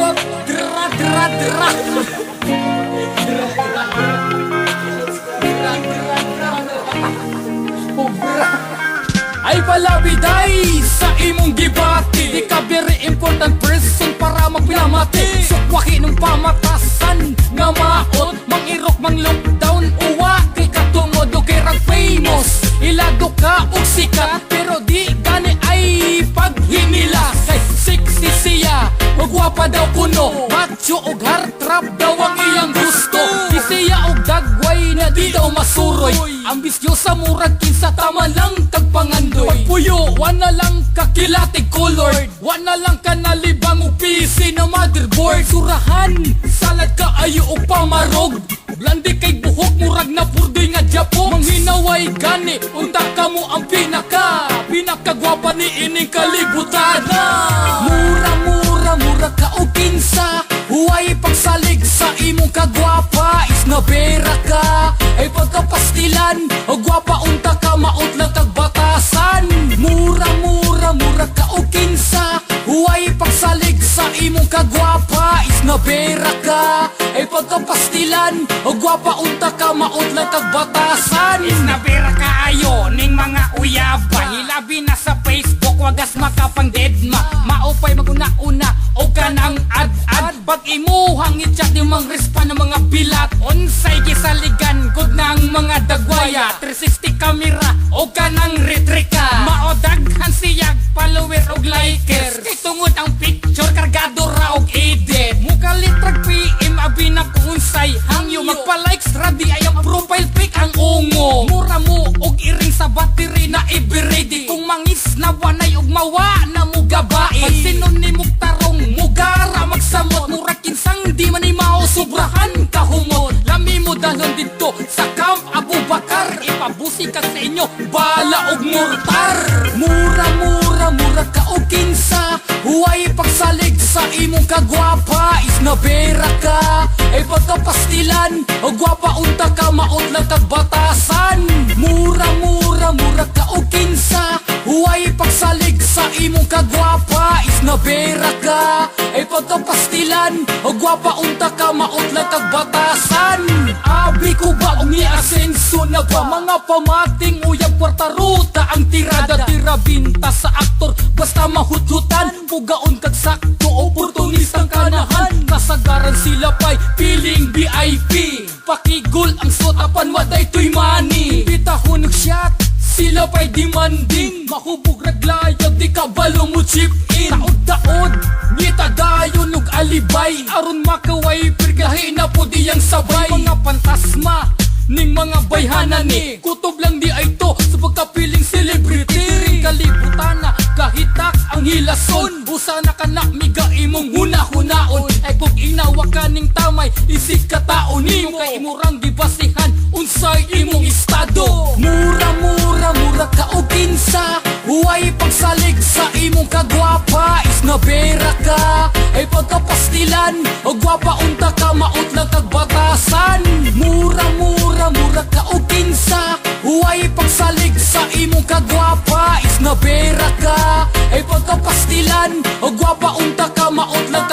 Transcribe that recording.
Dra dra dra. Ay palabiday sa imong gibati, di ka very important person para magpinamati. Sukwaki ng pamatasan nga maot, mangirok mang lockdown, uwa kay katungod o kay rag famous. Ilado ka og sikat pero di gani ay paghinila. Kay sexy siya o gwapa daw kuno, macho og heartthrob daw ang iyang gusto. Di siya og dagway na di daw masuroy, ambisyosa murag kinsa tama lang kag pangandoy. Pagpuyo, wana lang kakilatig colored, wana lang ka nalibang og PC na motherboard. Surahan, salad ka ayo og pamarog, blandi kay buhok murag na purdoy nga japo. Manghinaway gani, unta ka mo ang pinakagwapa ni ining kalibutan. Mura ka o kinsa, huway pagsalig sa imong kagwapa. Is na bera ka, ay pagkapastilan, o gwapa unta ka maot lang tagbatasan. Mura ka o kinsa, huway pagsalig sa imong kagwapa. Is na bera ka, ay pagkapastilan, o gwapa unta ka maot lang tagbatasan. Is na bera kaayo ning mga uyaba, hilabi na sa Facebook wagas makapang deadma. Maupay maguna-una o kanang ad-ad, pag imuhang i-chat yung mga respa ng mga bilat. Unsay gisaligan gud ng mga dagwaya, 360 camera o kanang retrika. Maodaghan siyag follower og likers, kay tungod ang picture kargado ra og edit. Mukalitrag PM abi na kung unsay hangyo, magpa-likes radi ay ang profile pic ang ungo. Mura mo og iring sa battery na i-ready, kung mangis na wanay og mawa na mo gabae. Pag sinonimog tarong mugara magsamot, mura kinsang di man mao sobrahan kahumot. Lami mo dalon dito sa Camp Abu Bakar, ipabusi ka sa inyo bala og mortar. Mura ka o kinsa, huway pagsalig sa imong kagwapa. Is na bera ka, ay pagkapastilan, o gwapa unta ka maot lang tagbatasan. Mura ka o kinsa, huway pagsalig sa imong kagwapa. Is na bera ka, ay pagkapastilan, o gwapa unta ka maot lang tagbatasan. Abi ko ba ang i-asenso na ba, mga pamating uyag kwarta ruta ang tirada. Tira binta sa aktor, basta mahuthutan, pugaon kag sakto, oportunistang kanahan. Kasagaran sila pa'y piling VIP, pakigul ang sotapan waday to'y money. Bitahon og shot, sila pa'y demanding, mahubog raglayag di kabalo mo chip in. Taod-taod, ngita dayon og alibay, aron makaway pirgahi na po diyang sabay. Mga pantasma ning mga bayhanan ni, kutob lang di ay to sa pagkapiling celebrity. Ring kalibutan na kahitak ang hilason, busa na kanak miga imong huna-hunaon. Ay kung inawa ka ning tamay, isig ka taon nimo, kay imurang gibasihan unsay imong estado. Mura ka o kinsa, huway pagsalig sa imong kagwapa. Is na bera ka, ay pagkapastilan, o gwapa unta ka maot lang tagbatasan. Mura ka o kinsa, huway pagsalig sa imong kagwapa. Is na bera ka, ay pagkapastilan, o gwapa unta ka maot lang